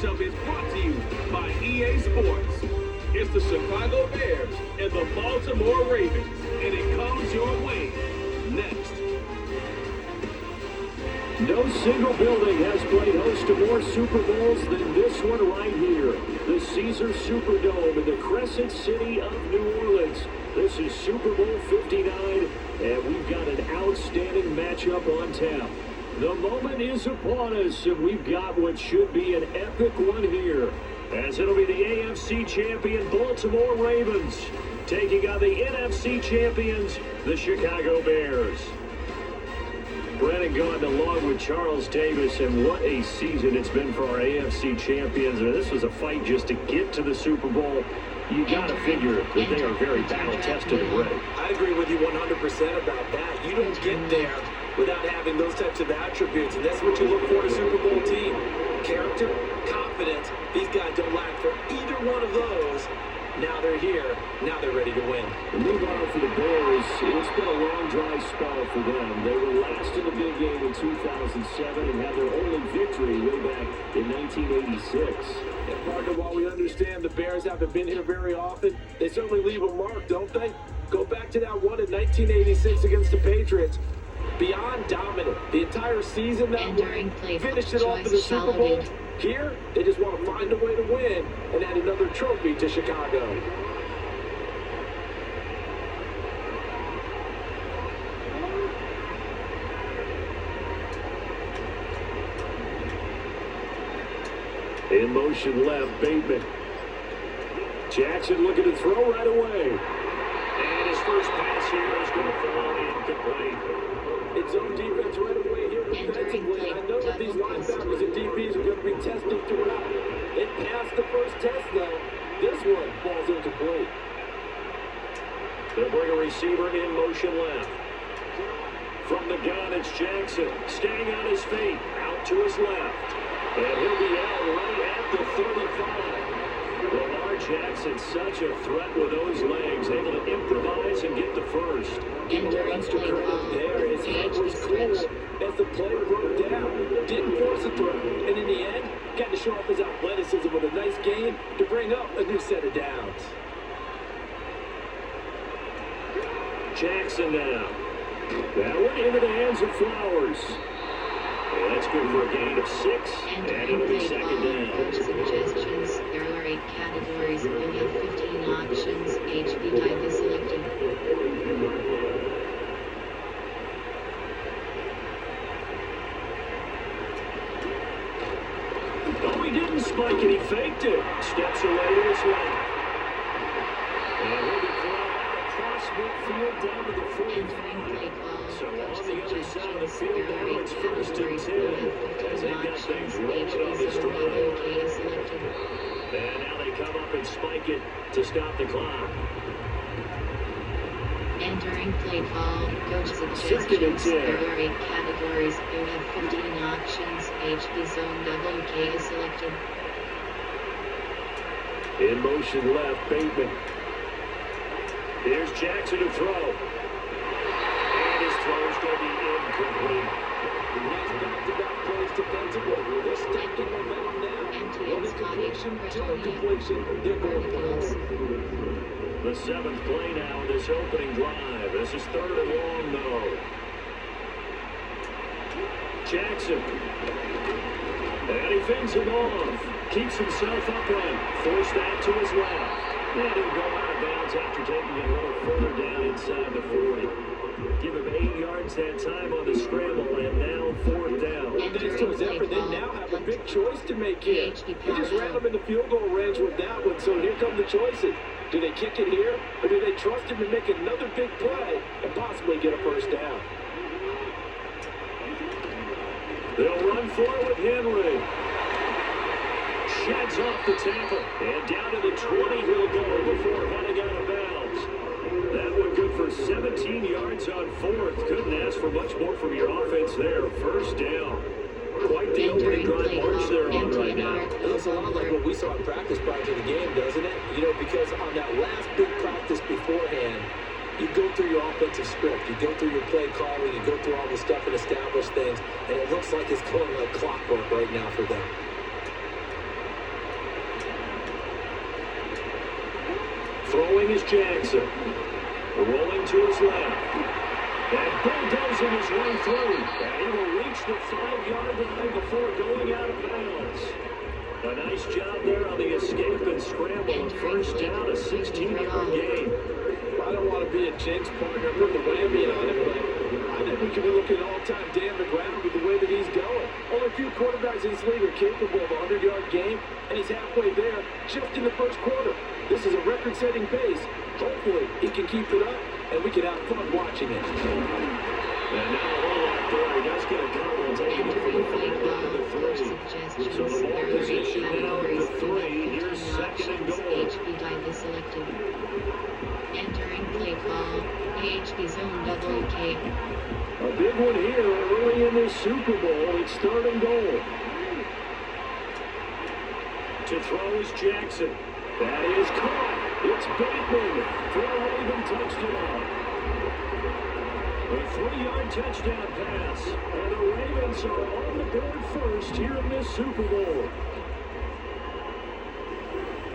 matchup is brought to you by EA Sports. It's the Chicago Bears and the Baltimore Ravens, and it comes your way next. No single building has played host to more Super Bowls than this one right here. The Caesars Superdome in the Crescent City of New Orleans. This is Super Bowl 59, and we've got an outstanding matchup on tap. The moment is upon us, and we've got what should be an epic one here, as it'll be the AFC champion Baltimore Ravens taking on the NFC champions, the Chicago Bears. Brennan Gaudin along with Charles Davis, and what a season it's been for our AFC champions. This was a fight just to get to the Super Bowl. You got to figure that they are very battle-tested and ready. I agree with you 100% about that. You don't get there without having those types of attributes, and that's what you look for in a Super Bowl team. Character, confidence. These guys don't lack for either one of those. Now they're here. Now they're ready to win. Meanwhile, for the Bears, it's been a long, dry spell for them. They were last in the big game in 2007 and had their only victory way back in 1986. And partner, while we understand the Bears haven't been here very often, they certainly leave a mark, don't they? Go back to that one in 1986 against the Patriots. Beyond dominant. The entire season that way. Finished it off in the Super Bowl. Here, they just want to find a way to win and add another trophy to Chicago. In motion left, Bateman. Jackson looking to throw right away. And his first pass here is going to fall incomplete. It's zone defense right away here defensively. I know that these linebackers and DBs are going to be tested throughout. They passed the first test, though. This one falls incomplete. They'll bring a receiver in motion left. From the gun, it's Jackson. Staying on his feet. Out to his left. And he'll be out right at the 35. Lamar Jackson, such a threat with those legs, able to improvise and get the first. Extra credit there. His head was cool as the play broke down. Didn't force a throw. And in the end, got to show off his athleticism with a nice gain to bring up a new set of downs. Jackson now. That one into the hands of Flowers. Well, that's good for a gain of 6, and it'll be second down. Suggestions. There are 8 categories. You have 15 options. HB type is selected. Oh, he didn't spike it. He faked it. Steps away to his left. And he'll be thrown out across midfield down to the 45. So on the other side of the field now, it's first and 10. As they've got things rolling on this drive. And now they come up and spike it to stop the clock. Entering play call. Coach suggestions. There are 8 categories. You have 15 options. HB zone WK is selected. In motion left, Bateman. Here's Jackson to throw. And his throw's going to be incomplete. Nice back-to-back plays defensively. They're stacking momentum now. One completion, 2 completion. They're going for it. The 7th play now in this opening drive. This is 3rd and long, though. Jackson. And he fends him off. Keeps himself upright. Forced that to his left. And he'll go out of bounds after taking it a little further down inside the 40. Give him 8 yards that time on the scramble, and now 4th down. And thanks to his effort, they now have a big choice to make here. He just ran them into field goal range with that one, so here come the choices. Do they kick it here, or do they trust him to make another big play and possibly get a first down? They'll run for it with Henry. Sheds off the tackle, and down to the 20 he'll go before heading out of bounds. That one good for 17 yards on 4th. Couldn't ask for much more from your offense there. First down. Quite the opening drive march they're on right now. It looks a lot like what we saw in practice prior to the game, doesn't it? You know, because on that last big practice beforehand, you go through your offensive script, you go through your play calling, you go through all the stuff and establish things, and it looks like it's going like clockwork right now for them. Throwing is Jackson. Rolling to his left. And bulldozing his way through. And he will reach the 5-yard line before going out of bounds. A nice job there on the escape and scramble of first down, a 16-yard gain. I don't want to be a jinx partner, put the whammy on it, but I think we could be looking at all-time Dan McGrath with the way that he's going. Only a few quarterbacks in this league are capable of a 100-yard game, and he's halfway there just in the first quarter. This is a record-setting pace. Hopefully, he can keep it up, and we can have fun watching it. And now a roll out there. He does get a couple, taking it from the 5 down to the 3. So the ball position now at the 3. Here's second and goal. Entering play call, HB zone WK. A big one here early in this Super Bowl. It's third and goal. To throw is Jackson. That is caught. It's Bateman for a Raven touchdown. A 3-yard touchdown pass. And the Ravens are on the board first here in this Super Bowl.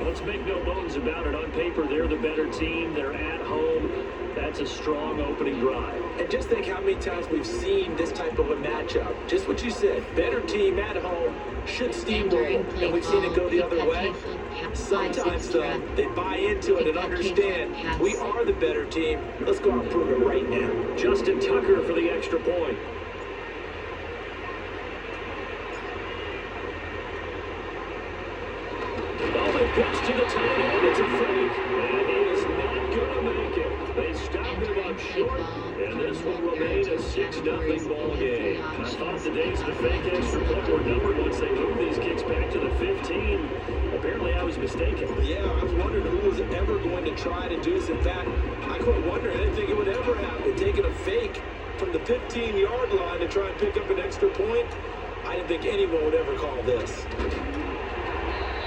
Let's make no bones about it. On paper, they're the better team. They're at home. That's a strong opening drive. And just think how many times we've seen this type of a matchup. Just what you said. Better team at home should steamroll. And we've seen it go the other way. Sometimes, though, they buy into it and understand we are the better team. Let's go out and prove it right now. Justin Tucker for the extra point. Pitch to the tight end. It's a fake. And he is not going to make it. They stopped him up short. And this will remain a 6-0 ball game. I thought the days of the fake extra point were numbered once they moved these kicks back to the 15. Apparently I was mistaken. Yeah, I was wondering who was ever going to try to do this. In fact, I quite wondering. I didn't think it would ever happen. Taking a fake from the 15-yard line to try and pick up an extra point. I didn't think anyone would ever call this.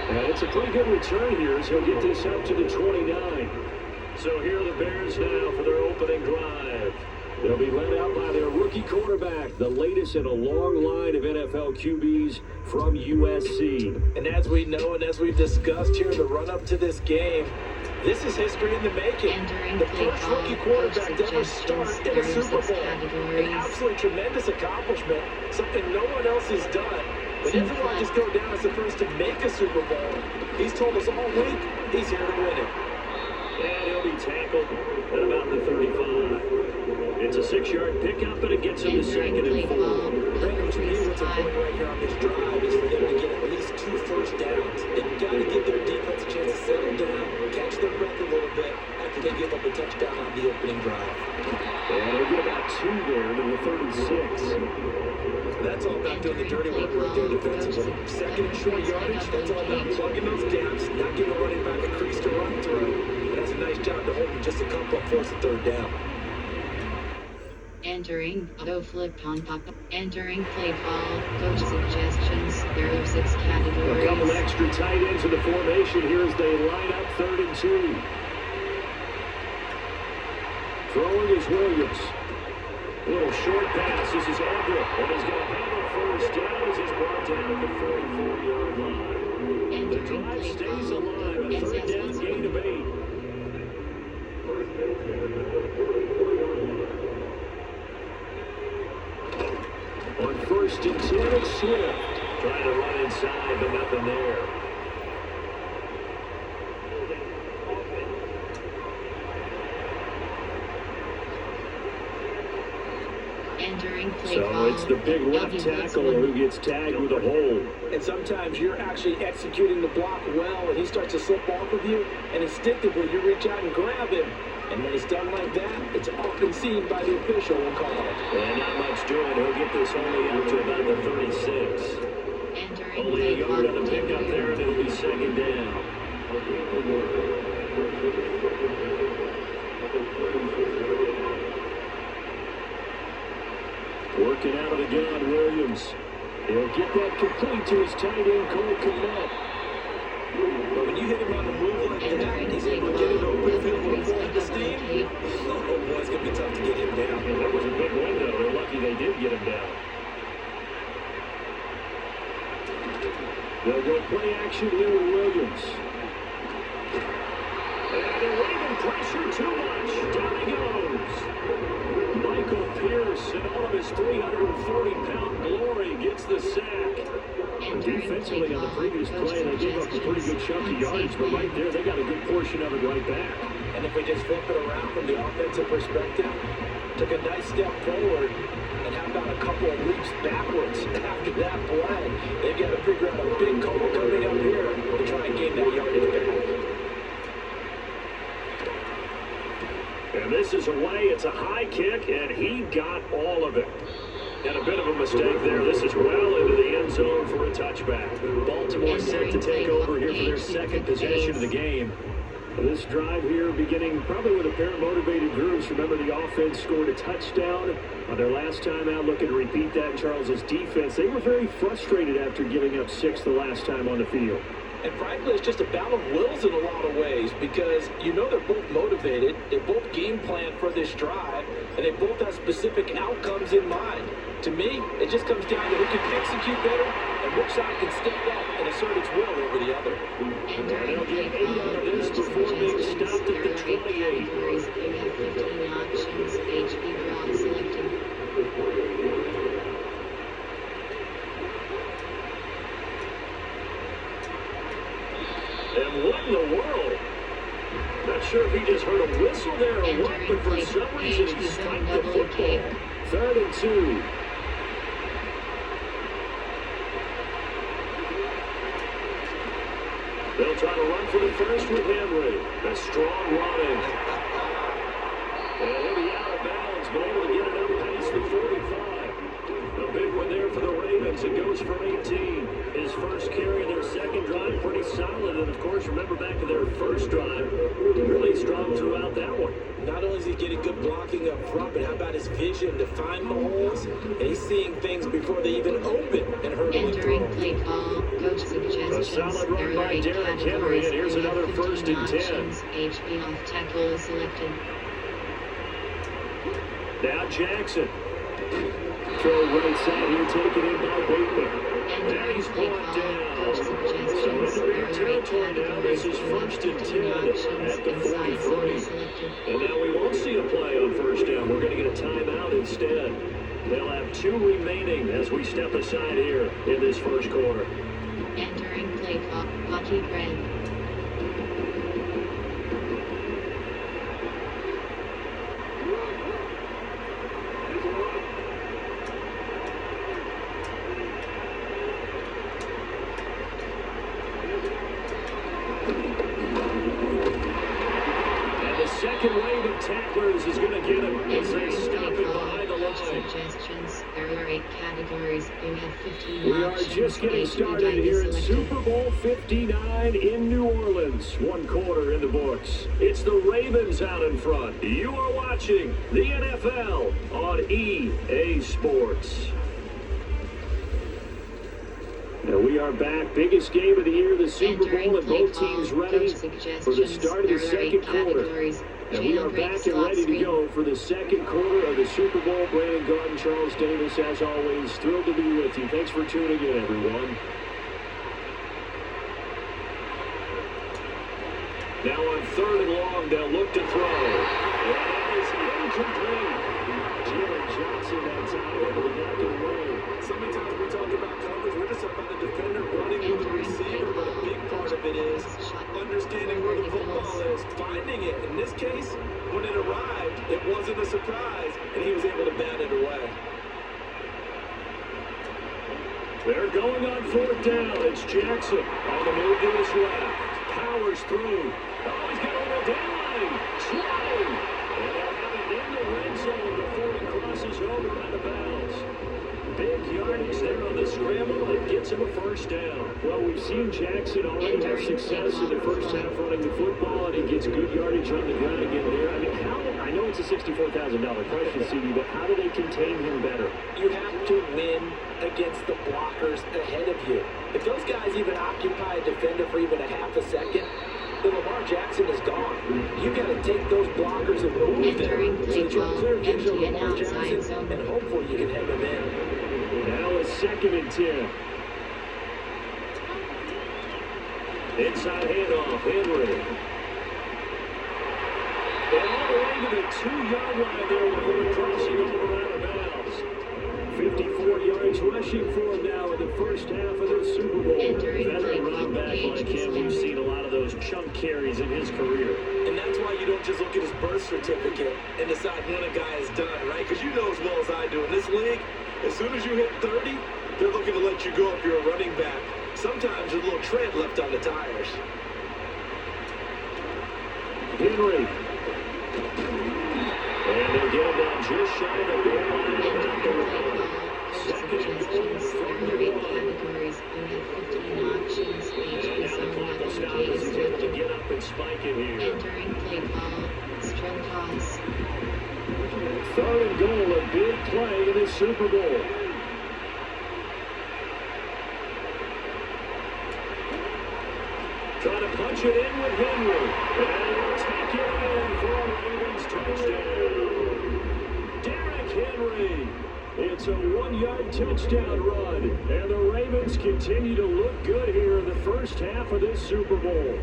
And it's a pretty good return here as he'll get this up to the 29. So here are the Bears now for their opening drive. They'll be led out by their rookie quarterback, the latest in a long line of NFL QBs from USC. And as we know and as we've discussed here in the run-up to this game, this is history in the making. The first rookie quarterback to ever start in a Super Bowl. An absolutely tremendous accomplishment, something no one else has done. But he doesn't want to just go down as the first to make a Super Bowl. He's told us all week he's here to win it. And he'll be tackled at about the 35. It's a 6-yard pickup, and it gets him to second and 4. Brandon, to me, what's important right here on this drive is for them to get at least 2 first downs. They've got to give their defense a chance to settle down, catch their breath a little bit after they give up a touchdown on the opening drive. And they'll get about 2 there to the 36. That's all about doing the dirty work right there defensively. Second and short yardage, that's all about plugging those gaps, not giving a running back a crease to run through. And that's a nice job to hold him just a couple of fourth and third down. Entering auto flip on pop. Entering play call. Coach suggestions. There are 6 categories. A couple extra tight ends in the formation here as they line up 3rd and 2. Throwing is Williams. Little short pass. This is Everett. And he's going to have a first down as he's brought down at the 44-yard line. The drive stays alive. A 3rd down gain of 8. On 1st and 10, it's Swift. Trying to run inside, but nothing there. So it's the big left tackle who gets tagged with a hold. And sometimes you're actually executing the block well, and he starts to slip off of you, and instinctively you reach out and grab him. And when it's done like that, it's often seen by the official and called. And not much doing. He'll get this only out to about the 36. Only a yard on the pickup there, and it'll be 2nd down. Working out of the gun, Williams. He'll get that complete to his tight end, Cole Kmet. But when you hit him on the move like that, and he's able to get it open field with full of steam, oh boy, it's going to be tough to get him down. And that was a big window. They're lucky they did get him down. They'll go play action here with Williams. And they're waving pressure too much. Down he goes. Michael Pierce, in all of his 340-pound glory, gets the sack. Defensively on the previous play, they gave up a pretty good chunk of yardage, but right there, they got a good portion of it right back. And if we just flip it around from the offensive perspective, took a nice step forward, and how about a couple of leaps backwards after that play? They've got to figure out a big call coming up here to try and gain that yardage back. And this is away. It's a high kick, and he got all of it. And a bit of a mistake there. This is well into the end zone for a touchback. Baltimore set to take over here for their second possession of the game. This drive here beginning probably with a pair of motivated groups. Remember, the offense scored a touchdown on their last time out. Looking to repeat that in Charles's defense. They were very frustrated after giving up 6 the last time on the field. And frankly, it's just a battle of wills in a lot of ways because you know they're both motivated, they both game plan for this drive, and they both have specific outcomes in mind. To me, it just comes down to who can execute better and which side can step up and assert its will over the other. And they'll get 8 out of this before being stopped at the 28. Categories, you have 15 options, HB draw selected. And what in the world? Not sure if he just heard a whistle there or what, but for some reason he spiked the football. 3rd and 2. They'll try to run for the first with Henry. A strong running. And he'll be out of bounds, but able to get it up past the 45. A big one there for the Ravens. It goes for 18. His first carry, their second drive, pretty solid. And, of course, remember back to their first drive, really strong throughout that one. Not only is he getting good blocking up front, but how about his vision to find the holes? And he's seeing things before they even open and hurdling through. Entering play call, coach suggestions. A solid run by Derrick Henry, and here's another 1st and 10. HB off tackle is selected. Now Jackson. Throw right side here, taken in by Bateman. And he's brought down. So into their territory now, this is 1st and 10 at the 43. And now we won't see a play on 1st down. We're going to get a timeout instead. They'll have 2 remaining as we step aside here in this first quarter. Entering play clock, Lucky Brand. Second wave of tacklers is going to get him as they stop him behind the line. Suggestions. There are 8 categories. You have 15 We are options. just getting started here at Super Bowl 59 in New Orleans. 1 quarter in the books. It's the Ravens out in front. You are watching the NFL on EA Sports. And we are back. Biggest game of the year, the Super Bowl, and both teams ready for the start of the second quarter. And we are back and ready to go for the second quarter of the Super Bowl. Brandon Garden, Charles Davis, as always, thrilled to be with you. Thanks for tuning in, everyone. Now on 3rd and long, they'll look to throw. And that is incomplete. Jalen Johnson that time able to knock it away. So many times we talk about coverage, we're just talking about the defender running with the receiver, but a big part of it is understanding where the football is, finding it. In this case, when it arrived, it wasn't a surprise, and he was able to bat it away. They're going on 4th down. It's Jackson on the move to his left. Powers through. Oh, he's got a little deadline. Sliding. And they'll have it in the red zone before he crosses over out of bounds. Big yardage there on the scramble and gets him a 1st down. Well, we've seen Jackson already have success in the first half running the football, and he gets good yardage on the ground again there. I mean, I know it's a $64,000 question, CD, but how do they contain him better? You have to win against the blockers ahead of you. If those guys even occupy a defender for even a half a second, then Lamar Jackson is gone. You got to take those blockers and move them so that you have clear vision of Lamar Jackson, and hopefully you can hem him in. Now it's 2nd and 10. Inside handoff, Henry. And all the way to the 2-yard line there before crossing over out of bounds. 54 yards rushing for him now in the first half of this Super Bowl. Veteran running back like him, we've seen a lot of those chunk carries in his career. And that's why you don't just look at his birth certificate and decide when a guy is done, right? Because you know as well as I do, in this league, as soon as you hit 30, they're looking to let you go if you're a running back. Sometimes there's a little tread left on the tires. Henry. And they'll get him down just shy of the goal line. Second and goal from the line. Categories, you have 15 options, And now the clock will stop as he's able to get up and spike it here. Entering play call, string toss. Third and goal, a big play in this Super Bowl. Trying to punch it in with Henry. And he'll take it in for a Ravens touchdown. Derrick Henry. It's a 1-yard touchdown run. And the Ravens continue to look good here in the first half of this Super Bowl.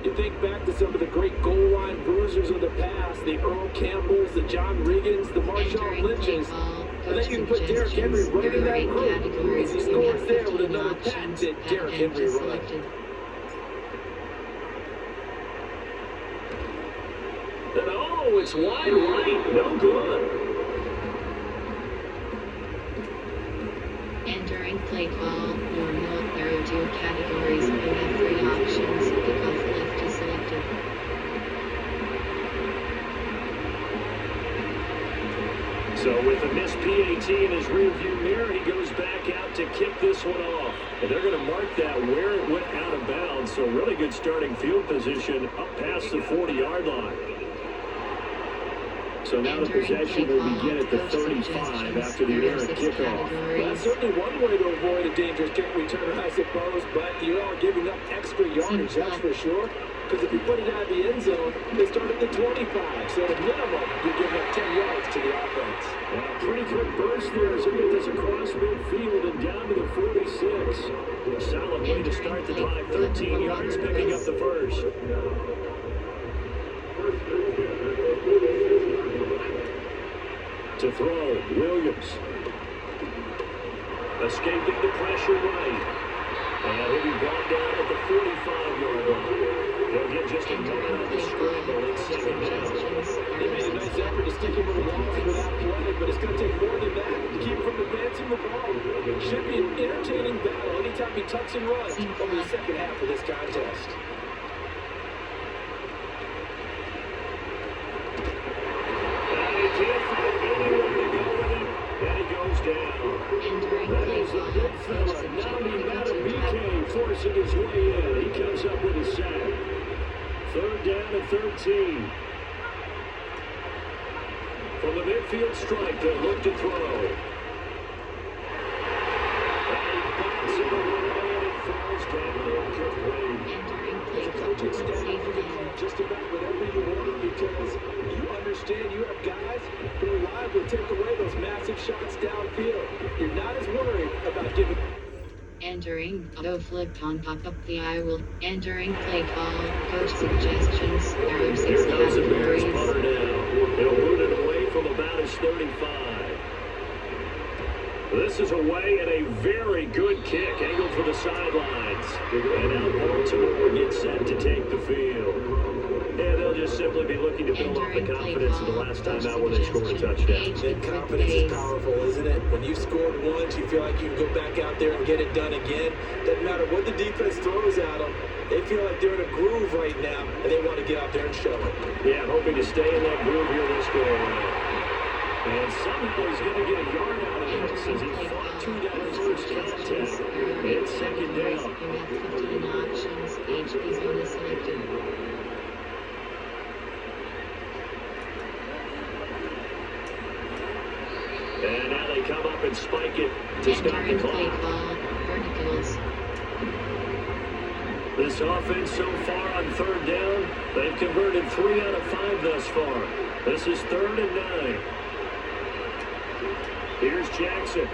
You think back to some of the great goal line bruisers of the past, the Earl Campbells, the John Riggins, the Marshawn Lynches. And then you can put Derrick Henry right in that group. As he scores there with another patented Derrick Henry run. And oh, it's wide right. No good. Entering play call, normal, there are 2 categories, you have 3 options, kickoff left is selected. So with a missed PAT in his rearview mirror, he goes back out to kick this one off. And they're going to mark that where it went out of bounds. So really good starting field position up past the 40-yard line. So now the possession will begin at the 35 after the errant kickoff. That's certainly one way to avoid a dangerous kick return, I suppose, but you are giving up extra yardage, that's for sure. Because if you put it out of the end zone, they start at the 25. So at minimum, you're giving up 10 yards to the offense. And a pretty quick burst there as he gets this across midfield and down to the 46. A solid way to start the drive. 13 yards, picking up the first. To throw, Williams. Escaping the pressure right. And he'll be brought down at the 45-yard line. They'll get just a moment on the scramble in second down. They made a nice effort to stick him with the ball for that play, but it's going to take more than that to keep him from advancing the ball. It should be an entertaining battle anytime he tucks and runs over the second half of this contest. Forcing his way in. He comes up with a sack. Third down and 13. From the midfield stripe, they'll look to throw. And he bats it away and it falls down. The coaching staff can call just about whatever you want because you understand you have guys who reliably take away those massive shots downfield. You're not as worried about giving... Entering auto flip on pop-up the I will. Entering play call, coach suggestions, there are 6 Here goes the Bears categories. punter now. He'll boot it away from about his 35. This is away and a very good kick, angled for the sidelines. And now Baltimore gets set to take the field. And they'll just simply be looking to build up the confidence of the last time out when they scored a touchdown. That confidence is powerful, isn't it? When you've scored once, you feel like you can go back out there and get it done again. Doesn't matter what the defense throws at them. They feel like they're in a groove right now, and they want to get out there and show it. Yeah, I'm hoping to stay in that groove here this go around. And somehow he's going to get a yard out of this as he fought through that first contact. It's second down. You have 15 options, HP zone is selected. And now they come up and spike it to stop the clock. Verticals. This offense so far on third down, they've converted 3 out of 5 thus far. This is 3rd and 9. Here's Jackson.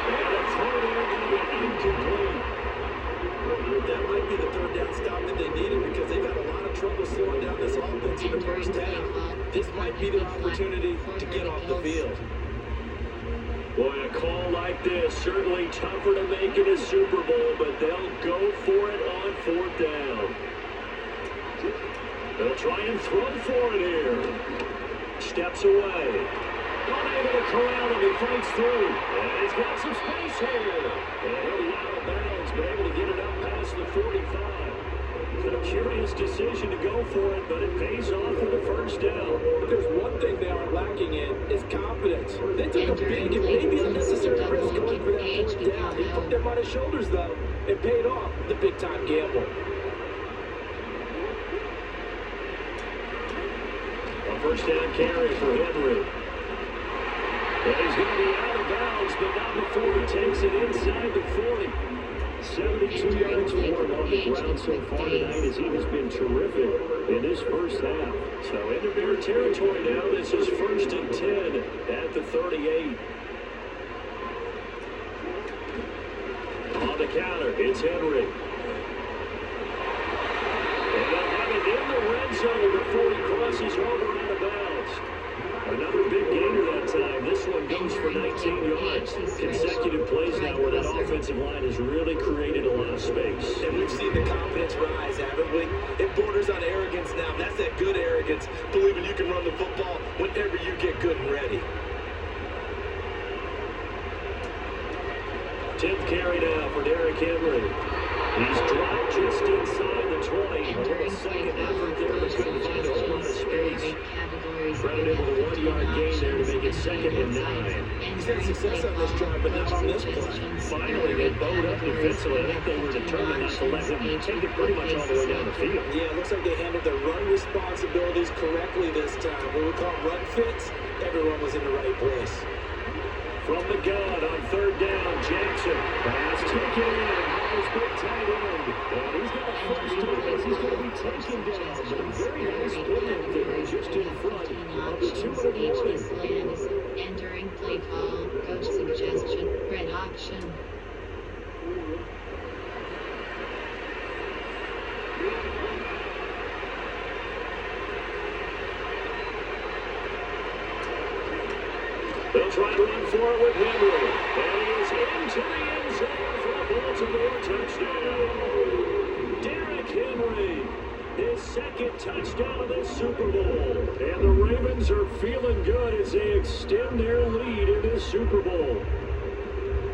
And a throw there going to be incomplete. That might be the third down stop that they needed because they've had a lot of trouble slowing down confidence in the first half. This might be their opportunity to get off the field. Boy, a call like this, certainly tougher to make in a Super Bowl, but they'll go for it on fourth down. They'll try and throw for it here. Steps away. Unable to corral him, he fights through. And he's got some space here. And he'll be out of bounds, but able to get it up past the 45. A curious decision to go for it, but it pays off for the first down. But there's one thing they are lacking in, is confidence. They took a big and maybe unnecessary risk going for that fourth down. He put them on his shoulders, though. It paid off the big-time gamble. A first down carry for Henry. And he's going to be out of bounds, but not before he takes it inside the 40. 72 yards for him on the ground so far tonight as he has been terrific in this first half. So into Bear territory now. This is 1st and 10 at the 38. On the counter, it's Henry. And they'll have it in the red zone before he crosses over out of bounds. Another big gainer that time. This one goes for 19 yards. Consecutive plays now where that offensive line has really created a lot of space. And we've seen the confidence rise, haven't we? It borders on arrogance now. That's that good arrogance, believing you can run the football whenever you get good and ready. 10th carry now for Derrick Henry. He's dropped just inside the 20. A second effort there, but couldn't find a whole lot of space. Running able to 1 yard gain there to make it 2nd and 9. He's had success on this drive, but not on this play. Finally, they bowed up defensively. I think they were determined not to let him take it pretty much all the way down the field. Yeah, it looks like they handled their run responsibilities correctly this time. What we call run fits, everyone was in the right place. From the gun on 3rd down, Jackson. Pass taken in. His big tight end. And he's got a first down as he's going to be taken down. But a very nice play up there just in front of the 2-minute warning. Entering play call. Coach suggestion. Red option. They'll try to run for it with Henry. And he is into the end zone for a Baltimore touchdown. Derrick Henry, his 2nd touchdown of the Super Bowl. And the Ravens are feeling good as they extend their lead in this Super Bowl.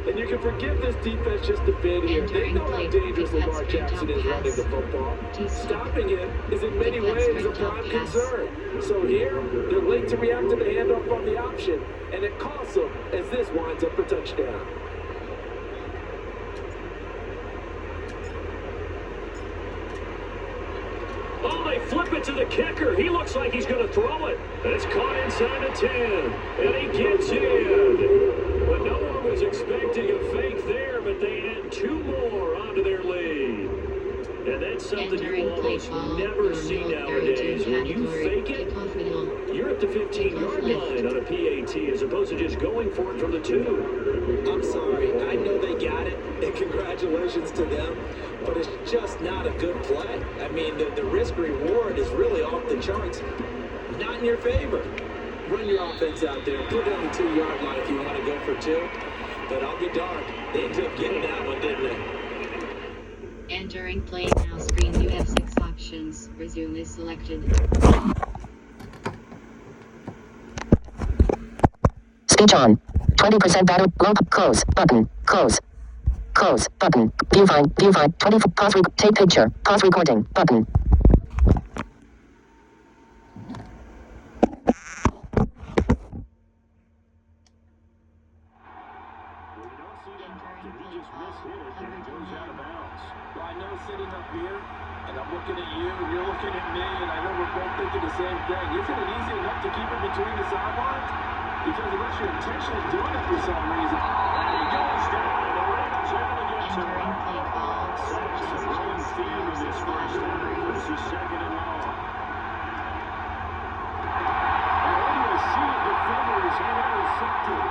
And you can forgive this defense just a bit here. They know how dangerous Lamar Jackson is running the football. Stopping him is in many ways a prime concern. So here, they're late to react to the handoff on the option, and it costs them as this winds up a touchdown. Oh, they flip it to the kicker. He looks like he's going to throw it. It's caught inside the 10, and he gets in. But no one was expecting a fake there, but they add 2 more onto their lead. And that's something you will almost never see nowadays. When you fake it, you're at the 15-yard line on a PAT as opposed to just going for it from the 2. I'm sorry. I know they got it, and congratulations to them, but it's just not a good play. I mean, the risk-reward is really off the charts. Not in your favor. Run your offense out there. Put it on the 2-yard line if you want to go for 2. But I'll be darned. They ended up getting that one, didn't they? Entering play now screen. You have 6 options. Resume is selected. Speech on. 20% battery. Low. Close. Button. Close. Close. Button. View find. View find. 20. Pause. Take picture. Pause recording. Button. Sitting up here, and I'm looking at you, and you're looking at me, and I know we're both thinking the same thing. Isn't it easy enough to keep it between the sidelines? Because unless you're intentionally doing it for some reason, and he goes down, and the Ravens are going to get to him. That's a running theme in this first half. This is 2nd and long. Already a sea of defenders intercepted.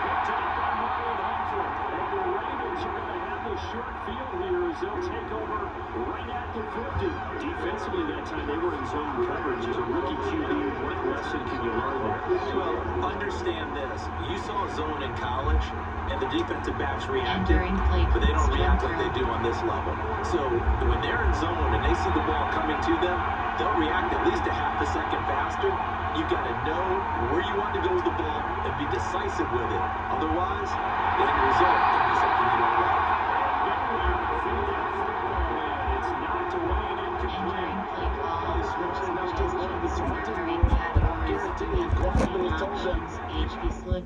Picked up by Marlon Humphrey. And the Ravens are going to have a short field here as they'll take over right at the 50. Defensively that time, they were in zone coverage. As a rookie QB, what lesson can you learn there? Well, understand this. You saw zone in college, and the defensive backs reacted, During play but they don't react control. like they do on this level. So when they're in zone and they see the ball coming to them, they'll react at least a half a second faster. You've got to know where you want to go with the ball and be decisive with it. Otherwise, the end result can be something you don't like. It's knocked away and incomplete. Entering play call, coaches suggestions for three categories. We have 15 options. HP slip,